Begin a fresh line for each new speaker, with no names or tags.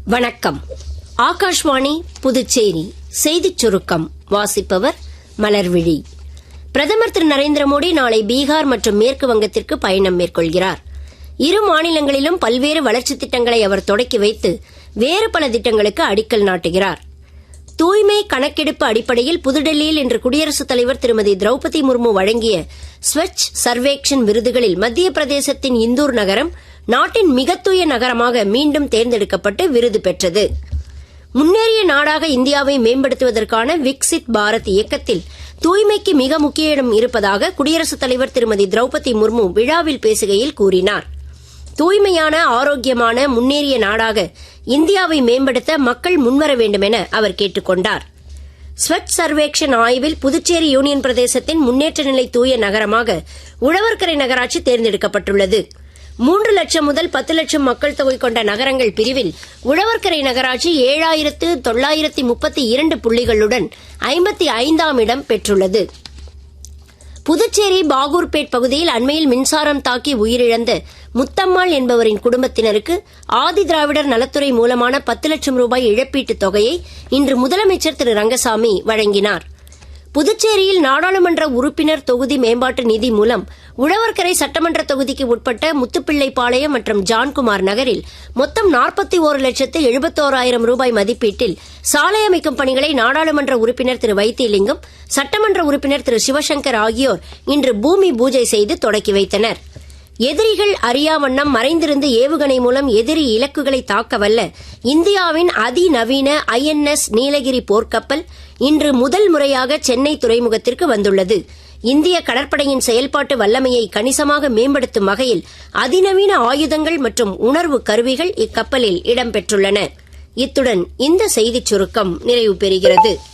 வணக்கம். ஆகாஷ்வாணி புதுச்சேரி செய்திச் சுருக்கம் வாசிப்பவர் மலர்விழி. பிரதமர் திரு நரேந்திர மோடி நாளை பீகார் மற்றும் மேற்கு வங்கத்திற்கு பயணம் மேற்கொள்கிறார். இரு மாநிலங்களிலும் பல்வேறு வளர்ச்சித் திட்டங்களை அவர் தொடக்கி வைத்து வேறு பல திட்டங்களுக்கு அடிக்கல் நாட்டுகிறார். தூய்மை கணக்கெடுப்பு அடிப்படையில் புதுடெல்லியில் இன்று குடியரசுத் தலைவர் திருமதி திரௌபதி முர்மு வழங்கிய ஸ்வச் சர்வேக்ஷன் விருதுகளில் மத்திய பிரதேசத்தின் இந்தூர் நகரம் நாட்டின் மிகத் தூய நகரமாக மீண்டும் தேர்ந்தெடுக்கப்பட்டு விருது பெற்றது. முன்னேறிய நாடாக இந்தியாவை மேம்படுத்துவதற்கான விக்சித் பாரத் இயக்கத்தில் தூய்மைக்கு மிக முக்கிய இடம் இருப்பதாக குடியரசுத் தலைவர் திருமதி திரௌபதி முர்மு விழாவில் பேசுகையில் கூறினார். தூய்மையான, ஆரோக்கியமான, முன்னேறிய நாடாக இந்தியாவை மேம்படுத்த மக்கள் முன்வர வேண்டும் என அவர் கேட்டுக் கொண்டார். ஸ்வச் சர்வேக்ஷன் ஆய்வில் புதுச்சேரி யூனியன் பிரதேசத்தின் முன்னேற்ற நிலை தூய நகரமாக உழவர்கரை நகராட்சி தேர்ந்தெடுக்கப்பட்டுள்ளது. 3 லட்சம் முதல் 10 லட்சம் மக்கள் தொகை கொண்ட நகரங்கள் பிரிவில் உழவர்கரை நகராட்சி 7,932 புள்ளிகளுடன் 55ஆம் இடம் பெற்றுள்ளது. புதுச்சேரி பாகூர்பேட் பகுதியில் அண்மையில் மின்சாரம் தாக்கி உயிரிழந்த முத்தம்மாள் என்பவரின் குடும்பத்தினருக்கு ஆதி திராவிடர் நலத்துறை மூலமான 10 லட்சம் ரூபாய் இழப்பீட்டுத் தொகையை இன்று முதலமைச்சர் திரு ரங்கசாமி வழங்கினார். புதுச்சேரியில் நாடாளுமன்ற உறுப்பினர் தொகுதி மேம்பாட்டு நிதி மூலம் உழவர்கரை சட்டமன்ற தொகுதிக்கு உட்பட்ட முத்துப்பிள்ளைப்பாளையம் மற்றும் ஜான்குமார் நகரில் மொத்தம் 41,71,000 ரூபாய் மதிப்பீட்டில் சாலை அமைக்கும் பணிகளை நாடாளுமன்ற உறுப்பினர் திரு வைத்திலிங்கம், சட்டமன்ற உறுப்பினர் திரு சிவசங்கர் ஆகியோர் இன்று பூமி பூஜை செய்து தொடக்கி வைத்தனர். எதிரிகள் அறியாவண்ணம் மறைந்திருந்து ஏவுகணை மூலம் எதிரி இலக்குகளை தாக்கவல்ல இந்தியாவின் அதிநவீன INS நீலகிரி போர்க்கப்பல் இன்று முதல் முறையாக சென்னை துறைமுகத்திற்கு வந்துள்ளது. இந்திய கடற்படையின் செயல்பாட்டு வல்லமையை கணிசமாக மேம்படுத்தும் வகையில் அதிநவீன ஆயுதங்கள் மற்றும் உணர்வு கருவிகள் இக்கப்பலில் இடம்பெற்றுள்ளன. இத்துடன் இந்த செய்திச் சுருக்கம் நிறைவு பெறுகிறது.